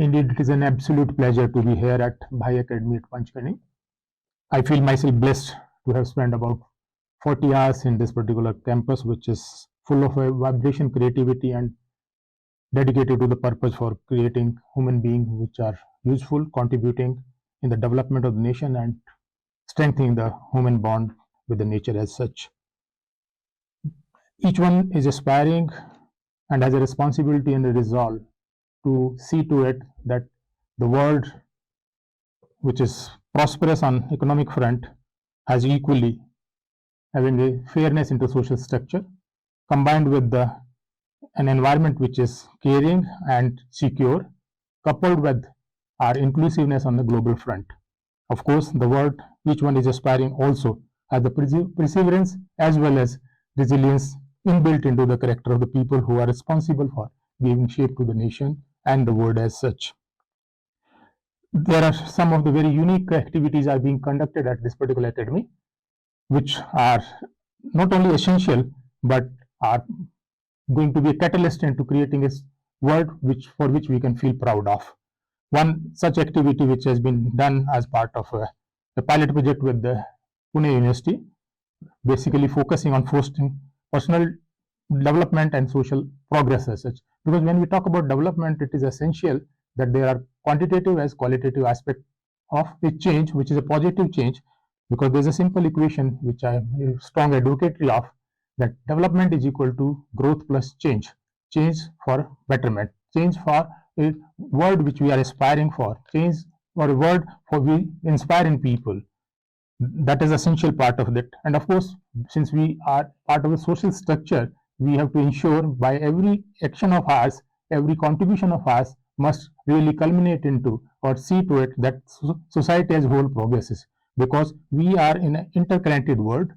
indeed, it is an absolute pleasure to be here at Bahai Academy at Panchgani. I feel myself blessed to have spent about 40 hours in this particular campus, which is full of vibration, creativity, and dedicated to the purpose for creating human beings which are useful, contributing in the development of the nation and strengthening the human bond with the nature as such. Each one is aspiring and has a responsibility and a resolve to see to it that the world which is prosperous on economic front has equally having a fairness into social structure combined with an environment which is caring and secure, coupled with our inclusiveness on the global front. Of course, the world each one is aspiring also has the perseverance as well as resilience inbuilt into the character of the people who are responsible for giving shape to the nation and the world as such. There are some of the very unique activities are being conducted at this particular academy, which are not only essential but are going to be a catalyst into creating a world for which we can feel proud of. One such activity which has been done as part of a pilot project with the Pune University, basically focusing on fostering personal development and social progress as such. Because when we talk about development, it is essential that there are quantitative as qualitative aspect of a change, which is a positive change, because there's a simple equation which I am a strong advocate of, that development is equal to growth plus change for betterment, change for a world which we are aspiring for, change for a world for we inspiring people. That is essential part of it. And of course, since we are part of a social structure, we have to ensure by every action of ours, every contribution of ours must really culminate into or see to it that society as a whole progresses, because we are in an interconnected world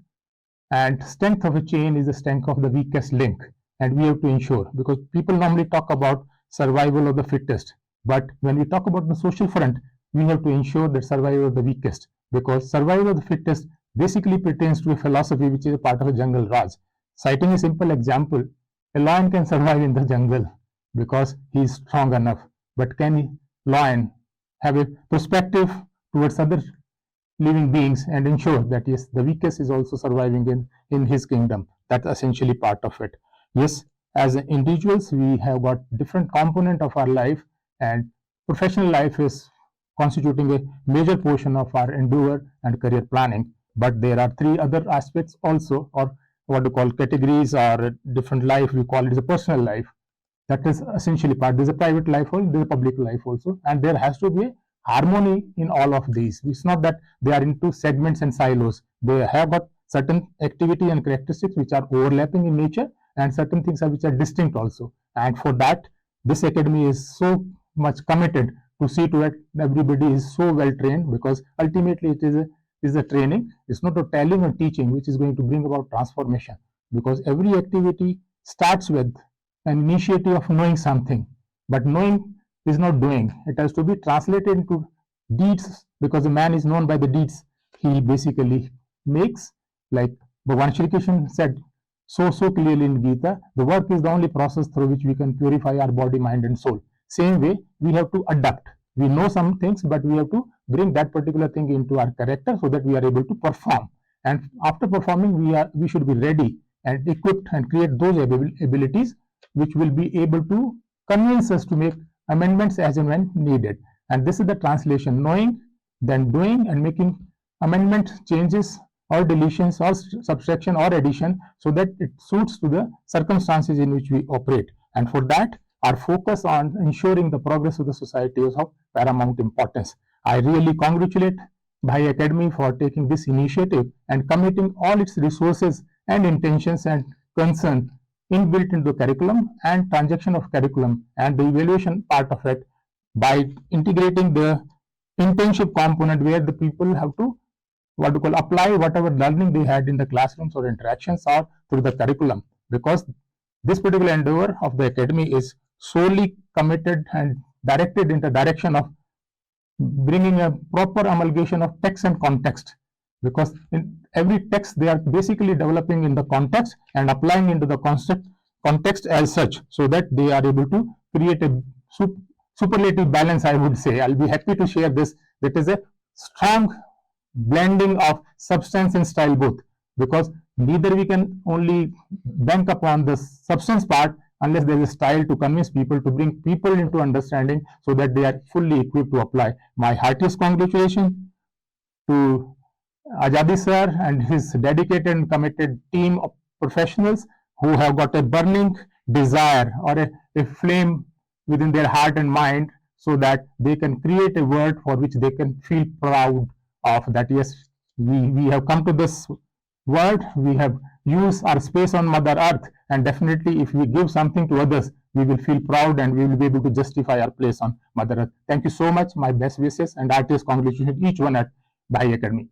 and strength of a chain is the strength of the weakest link, and we have to ensure, because people normally talk about survival of the fittest, but when we talk about the social front, we have to ensure that survival of the weakest, because survival of the fittest basically pertains to a philosophy which is a part of a jungle Raj. Citing a simple example, a lion can survive in the jungle because he is strong enough, but can a lion have a perspective towards other living beings and ensure that yes, the weakest is also surviving in his kingdom? That's essentially part of it. Yes, as individuals, we have got different component of our life, and professional life is constituting a major portion of our endeavor and career planning. But there are three other aspects also, or what we call categories or different life. We call it a personal life. That is essentially part. There's a private life also, there's a public life also, and there has to be harmony in all of these. It's not that they are into segments and silos. They have got certain activity and characteristics which are overlapping in nature, and certain things which are distinct also. And for that, this academy is so much committed to see to it everybody is so well trained, because ultimately it is a training. It's not a telling or teaching which is going to bring about transformation, because every activity starts with an initiative of knowing something, but knowing is not doing. It has to be translated into deeds, because a man is known by the deeds he basically makes. Like Bhagwan Shri Krishna said so clearly in Gita, the work is the only process through which we can purify our body, mind and soul. Same way, we have to adapt. We know some things, but we have to bring that particular thing into our character so that we are able to perform. And after performing, we should be ready and equipped and create those abilities which will be able to convince us to make amendments as and when needed. And this is the translation: knowing, then doing, and making amendment changes or deletions or subtraction or addition so that it suits to the circumstances in which we operate. And for that, our focus on ensuring the progress of the society is of paramount importance. I really congratulate Bahai Academy for taking this initiative and committing all its resources and intentions and concern inbuilt into the curriculum and transaction of curriculum and the evaluation part of it, by integrating the internship component where the people have to apply whatever learning they had in the classrooms or interactions or through the curriculum, because this particular endeavor of the academy is solely committed and directed in the direction of bringing a proper amalgamation of text and context, because in every text they are basically developing in the context and applying into the context as such, so that they are able to create a superlative balance, I would say. I'll be happy to share this. That is a strong blending of substance and style both, because neither we can only bank upon the substance part unless there is a style to convince people, to bring people into understanding so that they are fully equipped to apply. My heartiest congratulations to Ajadi sir and his dedicated and committed team of professionals who have got a burning desire or a flame within their heart and mind, so that they can create a world for which they can feel proud of, that yes, we have come to this world, we have used our space on Mother Earth, and definitely if we give something to others, we will feel proud and we will be able to justify our place on Mother Earth. Thank you so much. My best wishes and artist congratulations each one at Bahai Academy.